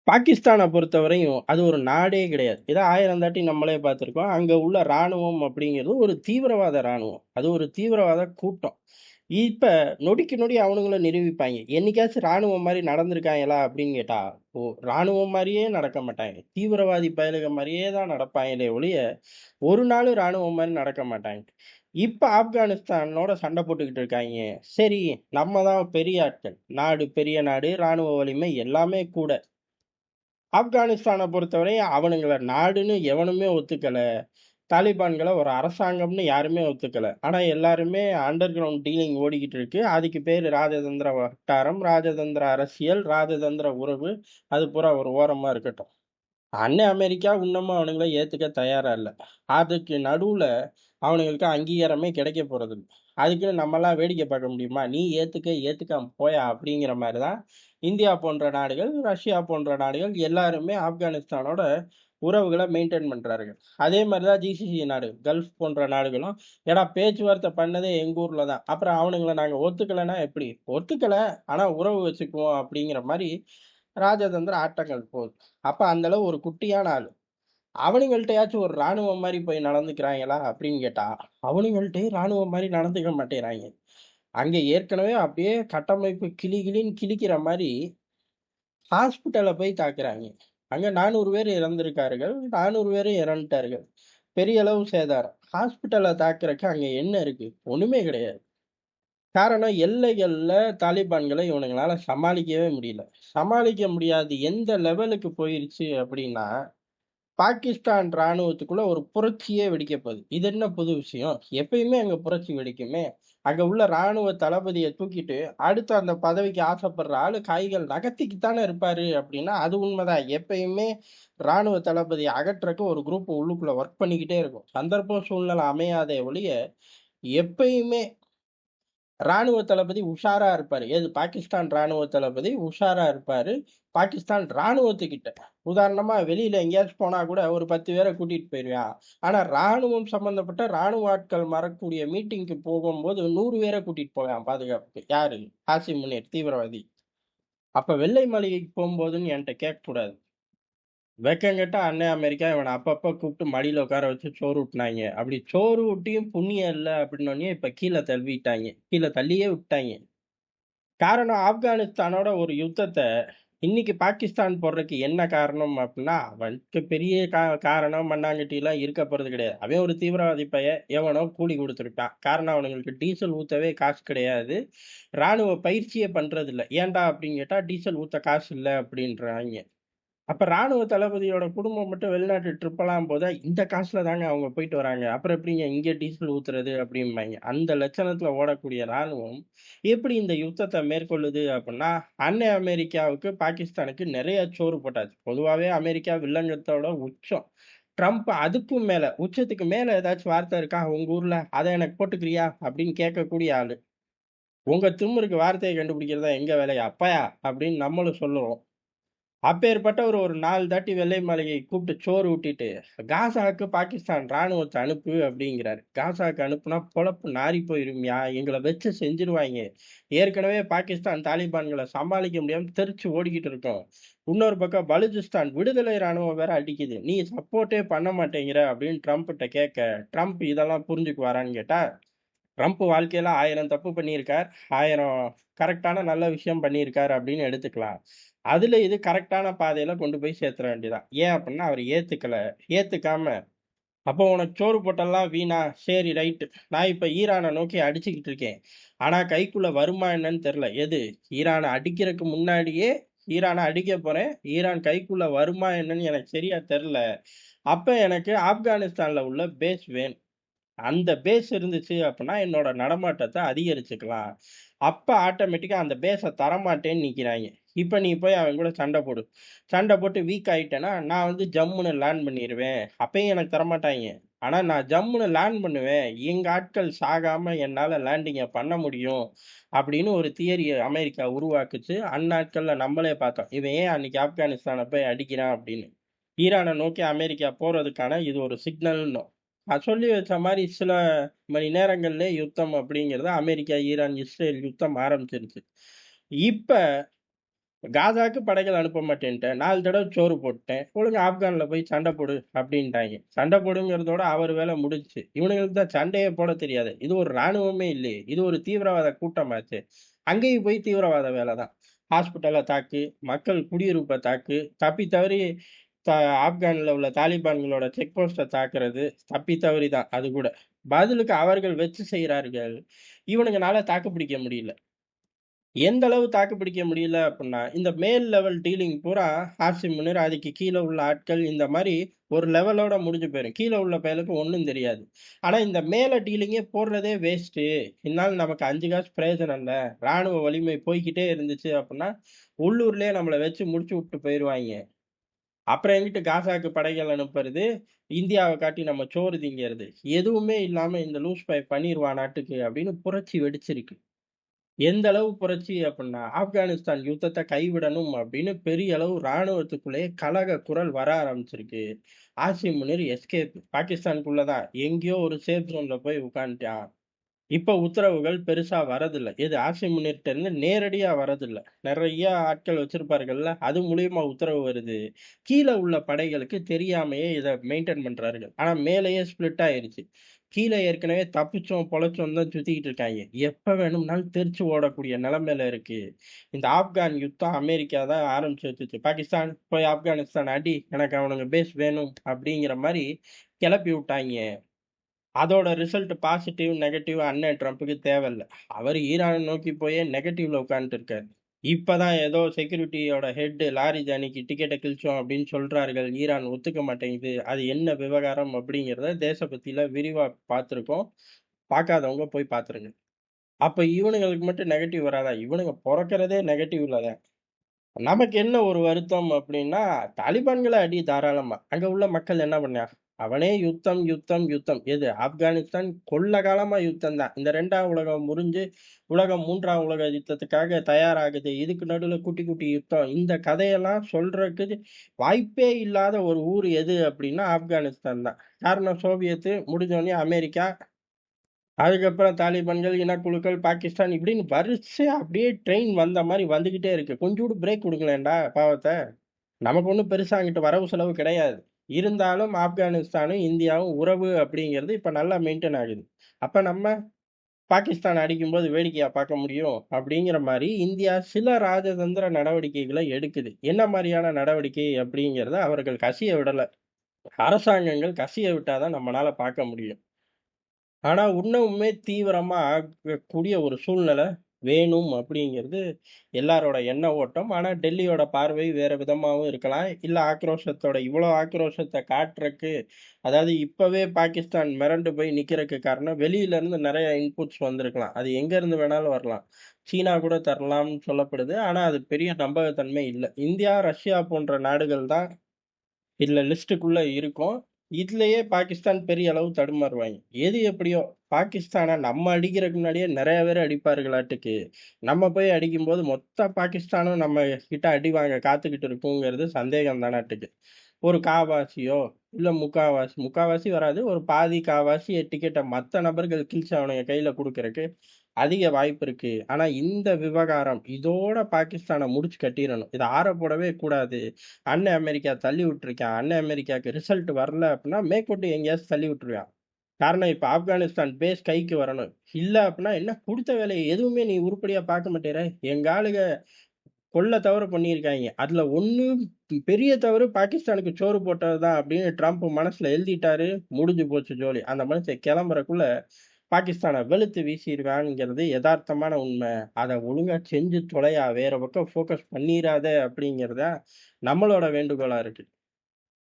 பாகிஸ்தான பொறுத்தவரையும் அது ஒரு நாடே கிடையாது. இத 1000 தாட்டி நம்மளே பார்த்துருக்கோம். அங்க உள்ள ராணுவம் அப்படிங்கிறது ஒரு தீவிரவாத ராணுவம். அது ஒரு தீவிரவாத கூட்டம். இப்ப நொடிக்கு நொடி அவனுங்களும் நிரூபிப்பாய்ங்க. என்னைக்காச்சும் ராணுவம் மாரி நடந்திருக்காய்ங்களா அப்படின்னு கேட்டா, ராணுவம் மாரியே நடக்க மாட்டாய்ங்க. தீவிரவாதி பயலுக மாரியே தான் நடப்பாய்ங்களே ஒழிய, ஒரு நாளும் ராணுவம் மாரி நடக்க மாட்டாய்ங்க. இப்ப ஆப்கானிஸ்தானோட சண்டை போட்டுக்கிட்டு இருக்காய்ங்க. சரி, நம்ம தான் பெரிய ஆட்கள். நாடு பெரிய நாடு, ராணுவ வலிமை எல்லாமே கூட. ஆப்கானிஸ்தான பொறுத்தவரை அவனுங்கள நாடுன்னு எவனுமே ஒத்துக்கல. தாலிபான்கள ஒரு அரசாங்கம்னு யாருமே ஒத்துக்கல. ஆனா எல்லாருமே அண்டர் கிரவுண்ட் டீலிங் ஓடிக்கிட்டு இருக்கு. அதுக்கு பேரு ராஜதந்திர வட்டாரம், ராஜதந்திர அரசியல், ராஜதந்திர உறவு. அது பூரா ஒரு ஓரமா இருக்கட்டும். அண்ணன் அமெரிக்கா இன்னமும் அவனுங்கள ஏத்துக்க தயாரா இல்ல. அதுக்கு நடுவுல அவனுங்களுக்கு அங்கீகாரமே கிடைக்க போறதில்ல. அதுக்குன்னு நம்மலாம் வேடிக்கை பார்க்க முடியுமா? "நீ ஏத்துக்க, ஏத்துக்காம போயா" அப்படிங்கிற மாரி தான் இந்தியா போன்ற நாடுகள், ரஷ்யா போன்ற நாடுகள் எல்லாருமே ஆப்கானிஸ்தானோட உறவுகள மெயின்டெயின் பண்றார்கள். அதே மாரி தான் ஜிசிசி நாடு, கல்ஃப் போன்ற நாடுகளும், "ஏடா பேச்சுவார்த்தை பண்ணதே எங்க ஊர்ல தான். அப்புறம் அவனுங்கள நாங்க ஒத்துக்கலன்னா எப்படி?" "ஒத்துக்கல, ஆனா உறவு வச்சுக்குவோம்" அப்படிங்கிற மாரி ராஜதந்திர ஆட்டங்கள் போகுது. அப்ப அந்த அளவு ஒரு குட்டியான ஆளு. அவனுங்கள்ட்டயாச்சும் ஒரு ராணுவம் மாரி போய் நடந்துக்கிறாய்ங்களா அப்படின்னு கேட்டா, அவனுங்கள்ட்டயும் ராணுவம் மாரி நடந்துக்க மாட்டேங்கிறாய்ங்க. அங்க ஏற்கனவே அப்படியே கட்டமைப்பு கிளி கிளின்னு கிழிக்கிற மாரி ஹாஸ்பிட்டல போய் தாக்குறாய்ங்க. அங்க 400 பேர் இறந்திருக்கார்கள். 400 பேரும் இறந்துட்டார்கள். பெரிய அளவு சேதாரம். ஹாஸ்பிட்டல தாக்குறக்கு அங்க என்ன இருக்கு? ஒண்ணுமே கிடையாது. காரணம் எல்லைகள்ல தாலிபான்கள இவனுங்களால சமாளிக்கவே முடியல. சமாளிக்க முடியாது எந்த லெவலுக்கு போயிருச்சு அப்படின்னா, பாகிஸ்தான் ராணுவத்துக்குள்ள ஒரு புரட்சியே வெடிக்கப் போகுது. இது என்ன புது விஷயம்? எப்பயுமே அங்க புரட்சி வெடிக்குமே! அங்க உள்ள ராணுவ தளபதிய தூக்கிட்டு, அடுத்து அந்த பதவிக்கு ஆசைப்படுற ஆளு கைகள் நகர்த்திக்கிட்டு தானே இருப்பாரு அப்டின்னா, அது உண்மதான். எப்பயுமே ராணுவ தளபதிய அகற்றக்கு ஒரு குரூப் உள்ளுக்குள்ள ஒர்க் பண்ணிக்கிட்டே இருக்கும். சந்தர்ப்பம், சூழ்நிலை அமையாதே ஒழிய, எப்பயுமே ராணுவ தளபதி உஷாரா இருப்பாரு. ஏது பாகிஸ்தான் ராணுவ தளபதி உஷாரா இருப்பாரு. பாகிஸ்தான் ராணுவத்துக்கிட்ட. உதாரணமா வெளியில எங்கேயாச்சும் போனா கூட ஒரு 10 பேர கூட்டிட்டு போயிருவான். ஆனா ராணுவம் சம்பந்தப்பட்ட ராணுவ ஆட்கள் வரக்கூடிய மீட்டிங்க்கு போகும்போது 100 பேர கூட்டிட்டு போவான் பாதுகாப்புக்கு. யாரு? ஆசிம் முனீர் தீவிரவாதி. அப்ப வெள்ளை மாளிகைக்கு போம்போதுன்னு என்ட்ட கேட்கக்கூடாது. வெட்கங்கெட்ட அண்ணன் அமெரிக்கா இவன அப்பப்ப கூப்பிட்டு மடியில உட்கார வச்சு சோறு ஊட்டுனாய்ங்க. அப்படி சோறு ஊட்டியும் புண்ணியம் இல்ல அப்படின்னோனயே இப்ப கீழ தள்ளிட்டாய்ங்க. கீழ தள்ளியே விட்டாய்ங்க. காரணம் ஆப்கானிஸ்தானோட ஒரு யுத்தத்த இன்னைக்கு பாகிஸ்தான் போடுறதுக்கு என்ன காரணம் அப்டின்னா, அவனுக்கு பெரிய காரணம் மண்ணாங்கட்டிலாம் இருக்க போறது கிடையாது. அவன் ஒரு தீவிரவாதி பையன். எவனோ கூலி குடுத்துருக்கான். காரணம் அவனுங்களுக்கு டீசல் ஊத்தவே காசு கிடையாது. ராணுவ பயிற்சியே பண்றதில்ல. ஏன்டா அப்டின்னு கேட்டா, டீசல் ஊத்த காசு இல்ல அப்டின்றாய்ங்க. அப்ப ராணுவ தளபதியோட குடும்பம் மட்டும் வெளிநாட்டு ட்ரிப்பெல்லாம் போதா, இந்த காசுல தாங்க அவங்க போயிட்டு வராங்க. அப்புறம் எப்படிங்க இங்க டீசல் ஊத்துறது அப்படிம்பாய்ங்க. அந்த லட்சணத்துல ஓடக்கூடிய ராணுவம் எப்படி இந்த யுத்தத்த மேற்கொள்ளுது அப்படின்னா, அன்னை அமெரிக்காவுக்கு, பாகிஸ்தானுக்கு நெறைய சோறு போட்டாச்சு. பொதுவாவே அமெரிக்கா வில்லங்கத்தோட உச்சம். ட்ரம்ப் அதுக்கும் மேல, உச்சத்துக்கு மேல ஏதாச்சும் வார்த்தை இருக்கா உங்க ஊர்ல? அத எனக்கு போட்டுக்கிறியா? அப்படின்னு கேட்கக்கூடிய ஆளு. உங்க திமிருக்கு வார்த்தைய கண்டுபிடிக்கிறது தான் எங்க வேலையா? அப்பயா? அப்படின்னு நம்மளும் சொல்லுவோம். அப்பேற்பட்டவரு ஒரு 4 தாட்டி வெள்ளை மாளிகைக்கு கூப்பிட்டு சோறு ஊட்டிட்டு, காசாவுக்கு பாகிஸ்தான் ராணுவத்த அனுப்பு அப்படிங்கிறாரு. காசாவுக்கு அனுப்புனா பொழப்பு நாறி போயிரும்யா! எங்கள வச்சு செஞ்சுருவாய்ங்க. ஏற்கனவே பாகிஸ்தான் தாலிபான்கள சமாளிக்க முடியாம தெறிச்சு ஓடிக்கிட்டு இருக்கோம். இன்னொரு பக்கம் பலூச்சிஸ்தான் விடுதலை ராணுவம் வேற அடிக்குது. நீ சப்போர்ட்டே பண்ண மாட்டேங்கிற அப்படின்னு ட்ரம்ப்ட்ட கேட்க, ட்ரம்ப் இதெல்லாம் புரிஞ்சுக்குவாரான்னு கேட்டா, ட்ரம்ப் வாழ்க்கையில 1000 தப்பு பண்ணியிருக்கார். 1000 கரெக்ட்டான நல்ல விஷயம் பண்ணியிருக்காரு அப்படின்னு எடுத்துக்கலாம். அதுல இது கரெக்ட்டான பாதையில கொண்டு போய் சேர்த்துற வேண்டியதுதான். ஏன் அப்டின்னா அவரு ஏத்துக்கல. ஏத்துக்காம, "அப்போ உனக்கு சோறு போட்டதெல்லாம் வீணா? சரி ரைட். நான் இப்ப ஈரான நோக்கி அடிச்சுக்கிட்டு இருக்கேன். ஆனா கைக்குள்ள வருமா என்னன்னு தெரியல. எது? ஈரான அடிக்கிறக்கு முன்னாடியே ஈரான அடிக்கப் போறேன். ஈரான் கைக்குள்ள வருமா என்னன்னு எனக்கு சரியா தெரியல. அப்ப எனக்கு ஆப்கானிஸ்தான்ல உள்ள பேஸ் வேணும்." அந்த பேஸ் இருந்துச்சு அப்டின்னா, என்னோட நடமாட்டத்த அதிகரிச்சுக்கலாம். அப்ப ஆட்டோமேட்டிக்கா அந்த பேஸ தரமாட்டேன்னு நிக்கிறாய்ங்க. இப்ப நீ போய் அவன் கூட சண்ட போடு. சண்ட போட்டு வீக் ஆயிட்டேன்னா, நான் வந்து ஜம்முன்னு லேண்ட் பண்ணிருவேன். அப்பயும் எனக்கு தரமாட்டாய்ங்க. ஆனா நான் ஜம்முன்னு லேண்ட் பண்ணுவேன். எங்க ஆட்கள் சாகாம என்னால லேண்டிங்க பண்ண முடியும். அப்படின்னு ஒரு தியரிய அமெரிக்கா உருவாக்குச்சு. அந்நாட்கள்ல நம்மளே பார்த்தோம். இவன் ஏன் அன்னைக்கு ஆப்கானிஸ்தான போய் அடிக்கிறான் அப்படின்னு. ஈரான நோக்கி அமெரிக்கா போறதுக்கான இது ஒரு சிக்னல்ன்னோம். சொல்லி வச்ச மாரி சில மணி நேரங்கள்லயே யுத்தம் அப்படிங்கிறது அமெரிக்கா, ஈரான், இஸ்ரேல் யுத்தம் ஆரம்பிச்சிருச்சு. இப்ப காசாக்கு படைகள் அனுப்ப மாட்டேன்ட்டேன். 4 தடவ சோறு போட்டுட்டேன். ஒழுங்கா ஆப்கான்ல போய் சண்டை போடு அப்டின்ட்டாய்ங்க. சண்டை போடுங்கிறதோட அவர் வேல முடிஞ்சுச்சு. இவனுங்களுக்கு தான் சண்டையே போடத் தெரியாதே. இது ஒரு ராணுவமே இல்லையே! இது ஒரு தீவிரவாத கூட்டமாச்சே! அங்கேயும் போய் தீவிரவாத வேல தான். ஹாஸ்பிட்டல தாக்கு, மக்கள் குடியிருப்ப தாக்கு, தப்பி தவறி த ஆப்கான்ல உள்ள தாலிபான்களோட செக் போஸ்ட்ட தாக்குறது, தப்பி தவறி தான் அது கூட. பதிலுக்கு அவர்கள் வச்சு செய்றார்கள். இவனுங்கனால தாக்கு பிடிக்க முடியல. எந்த அளவு தாக்கு பிடிக்க முடியல அப்புட்ன்னா, இந்த மேல் லெவல் டீலிங் பூரா ஆசிம் முனிர், அதுக்கு கீழ உள்ள ஆட்கள் இந்த மாரி ஒரு லெவலோட முடிஞ்சு போயிரும். கீழ உள்ள பயலுக்கு ஒண்ணும் தெரியாது. ஆனா இந்த மேல டீலிங்கே போடுறதே வேஸ்ட்டு. இதனால நமக்கு 5 காசு பிரயோஜனம் இல்ல. ராணுவ வலிமை போய்க்கிட்டே இருந்துச்சு அப்புட்ன்னா, உள்ளூர்லயே நம்மள வச்சு முடிச்சு விட்டு போயிருவாய்ங்க. அப்புறம் எங்கிட்டு காசாக்கு படைகள் அனுப்புறது, இந்தியாவ காட்டி நம்ம சோறு திங்கிறது. எதுவுமே இல்லாம இந்த லூஸ் பய பண்ணிருவான் நாட்டுக்கு அப்படின்னு புரட்சி வெடிச்சிருக்கு. எந்த அளவு புரட்சி அப்புட்ன்னா, ஆப்கானிஸ்தான் யுத்தத்த கைவிடணும் அப்படின்னு பெரிய அளவு ராணுவத்துக்குள்ளேயே கலக குரல் வர ஆரம்பிச்சிருக்கு. ஆசிம் முனிர் எஸ்கேப் பாகிஸ்தானுக்குள்ள தான். எங்கேயோ ஒரு சேஃப் ஜோன்ல போய் உட்காந்துட்டான். இப்ப உத்தரவுகள் பெருசா வரதில்ல. எது ஆசிம் முனிர்ட்ட இருந்து நேரடியா வரதில்ல. நெறைய ஆட்கள் வச்சிருப்பார்கள்ல, அது மூலியமா உத்தரவு வருது. கீழ உள்ள படைகளுக்கு தெரியாமயே இத மெயின்டெயின் பண்றார்கள். ஆனா மேலேயே ஸ்ப்ளிட் ஆயிருச்சு. கீழ ஏற்கனவே தப்பிச்சோம், பொழச்சோம் தான் சுத்திக்கிட்டு இருக்காய்ங்க. எப்ப வேணும்னாலும் தெரிச்சு ஓடக்கூடிய நிலைமையில இருக்கு. இந்த ஆப்கான் யுத்தம் அமெரிக்கா தான் ஆரம்பிச்சு வச்சுச்சு. பாகிஸ்தான் போய் ஆப்கானிஸ்தான் அடி, எனக்கு அவனுங்க பேஸ் வேணும் அப்படிங்கிற மாரி கெளப்பி விட்டாய்ங்க. அதோட ரிசல்ட் பாசிட்டிவ், நெகட்டிவ் அண்ணன் ட்ரம்புக்கு தேவையில்ல. அவரு ஈரான நோக்கி போயே நெகட்டிவ்ல உட்கார்ந்துட்டு இருக்காரு. இப்பதான் ஏதோ செக்யூரிட்டியோட ஹெட் லாரிஜானிக்கு டிக்கெட்ட கிழிச்சோம் அப்படின்னு சொல்றார்கள். ஈரான் ஒத்துக்க மாட்டேங்குது. அது என்ன விவகாரம் அப்படிங்கிறத தேசபக்தியில விரிவா பார்த்திருக்கோம். பார்க்காதவங்க போய் பார்த்துருங்க. அப்ப இவனுங்களுக்கு மட்டும் நெகட்டிவ் வராதா? இவனுங்க பொறக்கிறதே நெகட்டிவ்ல தான். நமக்கு என்ன ஒரு வருத்தம் அப்படின்னா, தாலிபான்கள அடி தாராளமா. அங்க உள்ள மக்கள் என்ன பண்ணான்? அவனே யுத்தம், யுத்தம், யுத்தம். எது? ஆப்கானிஸ்தான் கொள்ள காலமா யுத்தம் தான். இந்த 2ஆம் உலகம் முறிஞ்சு, உலகம் 3ஆம் உலக யுத்தத்துக்காக தயாராகுது. இதுக்கு நடுவுல குட்டி, குட்டி யுத்தம். இந்த கதையெல்லாம் சொல்றதுக்கு வாய்ப்பே இல்லாத ஒரு ஊர் எது அப்படின்னா, ஆப்கானிஸ்தான் தான். காரணம் சோவியத்து, முடிஞ்சோனே அமெரிக்கா, அதுக்கப்புறம் தாலிபான்கள், இனக்குழுக்கள், பாகிஸ்தான் இப்படின்னு வரிசையா அப்படியே ட்ரெயின் வந்த மாரி வந்துகிட்டே இருக்கு. கொஞ்சூண்டு பிரேக் குடுங்களேன்டா பாவத்த. நமக்கு ஒண்ணும் பெருசா அங்கிட்டு வரவு செலவு கிடையாது. இருந்தாலும் ஆப்கானிஸ்தானும், இந்தியாவும் உறவு அப்படிங்கிறது இப்ப நல்லா மெயின்டெயின் ஆகுது. அப்ப நம்ம பாகிஸ்தான் அடிக்கும்போது வேடிக்கையா பார்க்க முடியும்? அப்படிங்கிற மாரி இந்தியா சில ராஜதந்திர நடவடிக்கைகள எடுக்குது. என்ன மாரியான நடவடிக்கை அப்படிங்கிறத அவர்கள் கசிய விடல. அரசாங்கங்கள் கசிய விட்டா தான் நம்மனால பார்க்க முடியும். ஆனா, இன்னமுமே தீவிரமா ஆகக்கூடிய ஒரு சூழ்நிலை வேணும் அப்படிங்கிறது எல்லாரோட எண்ண ஓட்டம். ஆனா, டெல்லியோட பார்வை வேற விதமாவும் இருக்கலாம். இல்ல ஆக்ரோஷத்தோட இவ்வளோ ஆக்ரோஷத்த காட்டுறக்கு அதாவது இப்பவே பாகிஸ்தான் மிரண்டு போய் நிக்கிறக்கு காரணம், வெளியில இருந்து நெறைய இன்புட்ஸ் வந்திருக்கலாம். அது எங்க இருந்து வேணாலும் வரலாம். சீனா கூட தரலாம்னு சொல்லப்படுது. ஆனா, அது பெரிய நம்பகத்தன்மை இல்ல. இந்தியா, ரஷ்யா போன்ற நாடுகள் தான் இதுல லிஸ்ட்டுக்குள்ள இருக்கும். இதுலயே பாகிஸ்தான் பெரிய அளவு தடுமாறுவாய்ங்க. எது எப்படியோ, பாகிஸ்தான நம்ம அடிக்கிறதுக்கு முன்னாடியே நெறைய பேர் அடிப்பார்களாட்டுக்கு. நம்ம போய் அடிக்கும்போது மொத்த பாகிஸ்தானும் நம்ம கிட்ட அடி வாங்க காத்துக்கிட்டு இருக்குங்கிறது சந்தேகம் தானாட்டுக்கு. ஒரு காவாசியோ, இல்ல முக்காவாசி வராது. ஒரு பாதி காவாசி டிக்கெட்ட மத்த நபர்கள் கிழிச்சு அவனுங்க கையில குடுக்கறக்கு அதிக வாய்ப்பு இருக்கு. ஆனா இந்த விவகாரம் இதோட பாகிஸ்தான முடிச்சு கட்டிறணும். இத ஆற போடவே கூடாது. அண்ணன் அமெரிக்கா தள்ளி விட்டுருக்கான். அண்ணன் அமெரிக்காவுக்கு ரிசல்ட் வரல அப்படின்னா, மேற்கொண்டு எங்கேயாச்சும் தள்ளி விட்டுருவான். காரணம் இப்ப ஆப்கானிஸ்தான் பேஸ் கைக்கு வரணும். இல்ல அப்படின்னா, என்ன குடுத்த வேலைய எதுவுமே நீ உருப்படியா பார்க்க மாட்டேற. எங்க ஆளுக கொள்ள தவறு பண்ணியிருக்காய்ங்க. அதுல ஒண்ணு பெரிய தவறு பாகிஸ்தானுக்கு சோறு போட்டது தான் அப்படின்னு ட்ரம்ப் மனசுல எழுதிட்டாரு. முடிஞ்சு போச்சு ஜோலி. அந்த மனுஷன் கிளம்புறக்குள்ள பாகிஸ்தான வெளுத்து வீசிருவான்ங்கிறது எதார்த்தமான உண்மை. அத ஒழுங்கா செஞ்சு தொலையா. வேற பக்கம் ஃபோக்கஸ் பண்ணிறாத அப்படிங்கிறது தான் நம்மளோட வேண்டுகோளா இருக்கு.